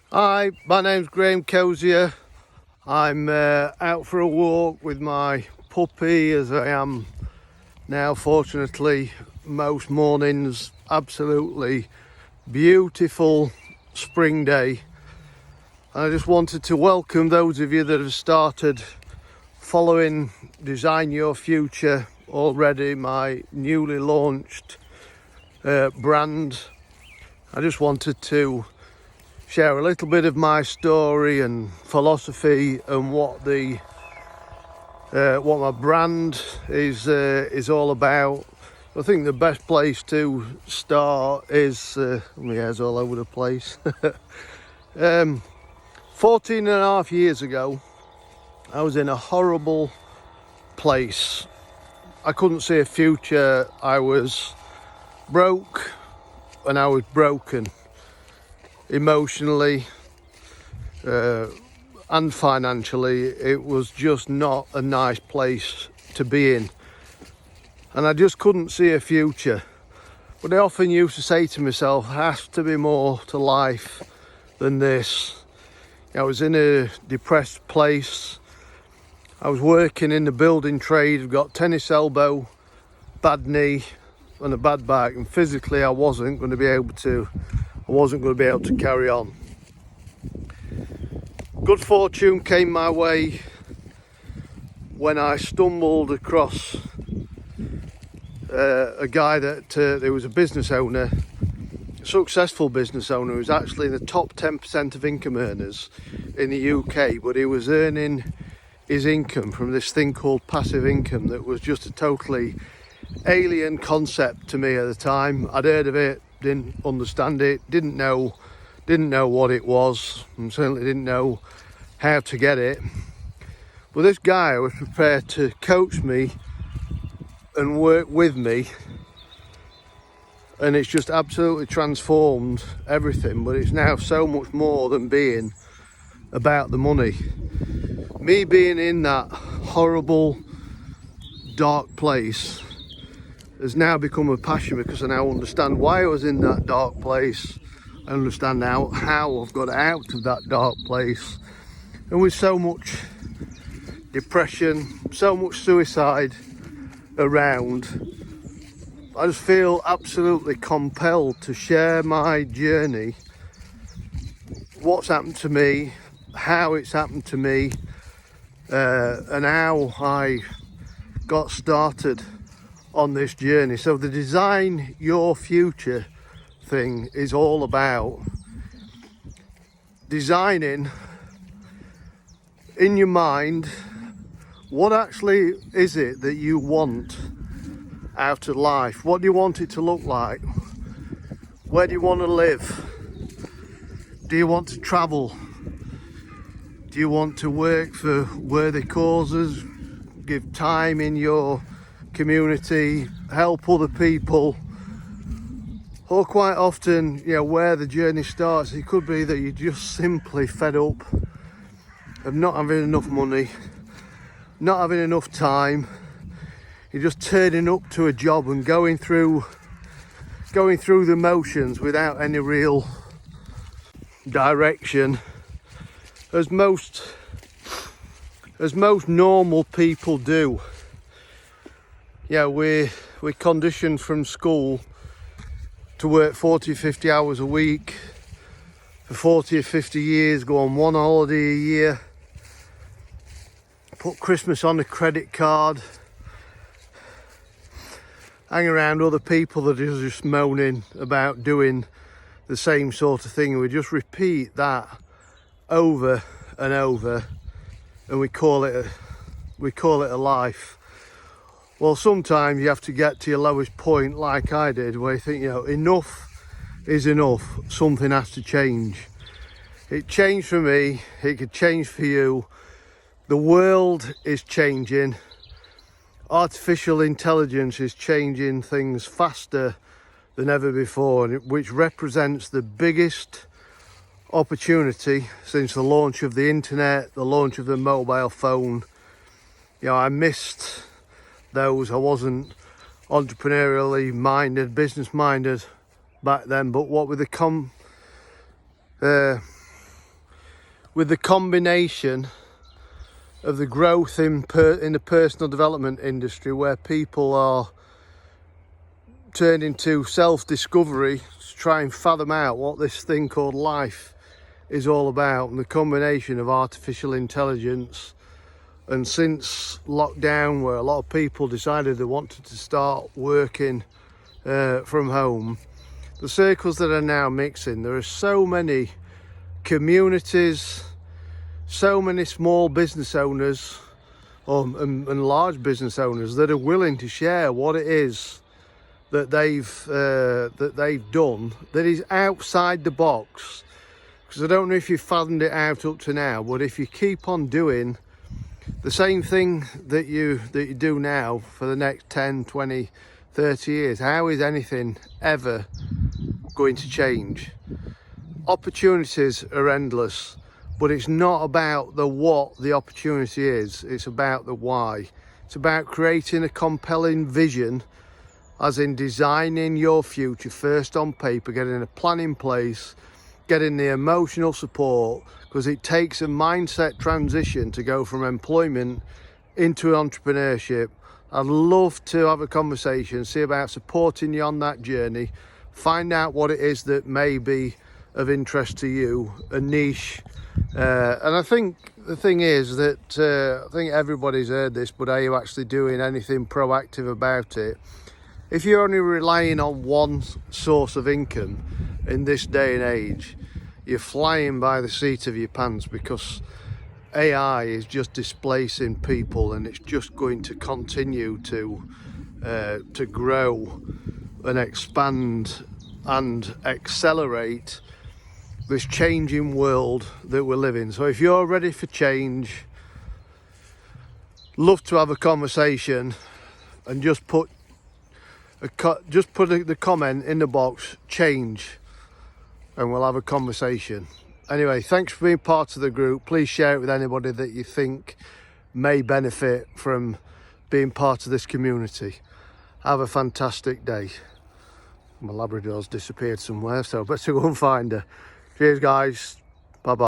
Hi, my name's Graham Cozier. I'm out for a walk with my puppy, as I am now, fortunately, most mornings. Absolutely beautiful spring day. I just wanted to welcome those of you that have started following Design Your Future already, my newly launched brand. I just wanted to share a little bit of my story and philosophy and what my brand is all about. I think the best place to start is my hair's all over the place. 14 and a half years ago, I was in a horrible place. I couldn't see a future. I was broke and I was broken emotionally and financially. It was just not a nice place to be in, and I just couldn't see a future. But I often used to say to myself, there has to be more to life than this. I was in a depressed place. I was working in the building trade. I've got tennis elbow, bad knee and a bad back, and physically I wasn't going to be able to carry on. Good fortune came my way when I stumbled across a guy that was a business owner, a successful business owner, who was actually in the top 10% of income earners in the UK, but he was earning his income from this thing called passive income that was just a totally alien concept to me at the time. I'd heard of it, didn't understand it, didn't know what it was, and certainly didn't know how to get it. But this guy was prepared to coach me and work with me, and it's just absolutely transformed everything. But it's now so much more than being about the money. Me being in that horrible dark place has now become a passion, because I now understand why I was in that dark place. I understand now how I've got out of that dark place. And with so much depression, so much suicide around, I just feel absolutely compelled to share my journey, what's happened to me, how it's happened to me, and how I got started on this journey. So the Design Your Future thing is all about designing in your mind what actually is it that you want out of life. What do you want it to look like? Where do you want to live? Do you want to travel? Do you want to work for worthy causes, give time in your community, help other people? Or quite often, where the journey starts, it could be that you're just simply fed up of not having enough money, not having enough time. You're just turning up to a job and going through the motions without any real direction, as most normal people do. We're conditioned from school to work 40 or 50 hours a week for 40 or 50 years, go on one holiday a year, put Christmas on a credit card, hang around other people that are just moaning about doing the same sort of thing, and we just repeat that over and over, and we call it a life. Well, sometimes you have to get to your lowest point, like I did, where you think, enough is enough, something has to change. It changed for me, it could change for you. The world is changing. Artificial intelligence is changing things faster than ever before, which represents the biggest opportunity since the launch of the internet, the launch of the mobile phone. I missed those. I wasn't entrepreneurially minded, business minded back then, but what with the with the combination of the growth in the personal development industry, where people are turning to self-discovery to try and fathom out what this thing called life is all about, and the combination of artificial intelligence. And since lockdown, where a lot of people decided they wanted to start working from home, the circles that are now mixing, there are so many communities, so many small business owners and large business owners that are willing to share what it is that they've done that is outside the box. Because I don't know if you've fathomed it out up to now, but if you keep on doing the same thing that you do now for the next 10, 20, 30 years, how is anything ever going to change? Opportunities are endless, but it's not about the what the opportunity is, it's about the why. It's about creating a compelling vision, as in designing your future first on paper, getting a plan in place, getting the emotional support, because it takes a mindset transition to go from employment into entrepreneurship. I'd love to have a conversation, see about supporting you on that journey, find out what it is that may be of interest to you, a niche. And I think the thing is that I think everybody's heard this, but are you actually doing anything proactive about it? If you're only relying on one source of income in this day and age, you're flying by the seat of your pants, because AI is just displacing people, and it's just going to continue to grow and expand and accelerate this changing world that we're living. So if you're ready for change, love to have a conversation, and just put the comment in the box, change, and we'll have a conversation. Anyway, thanks for being part of the group. Please share it with anybody that you think may benefit from being part of this community. Have a fantastic day. My Labrador's disappeared somewhere, so I better go and find her. Cheers guys, bye bye.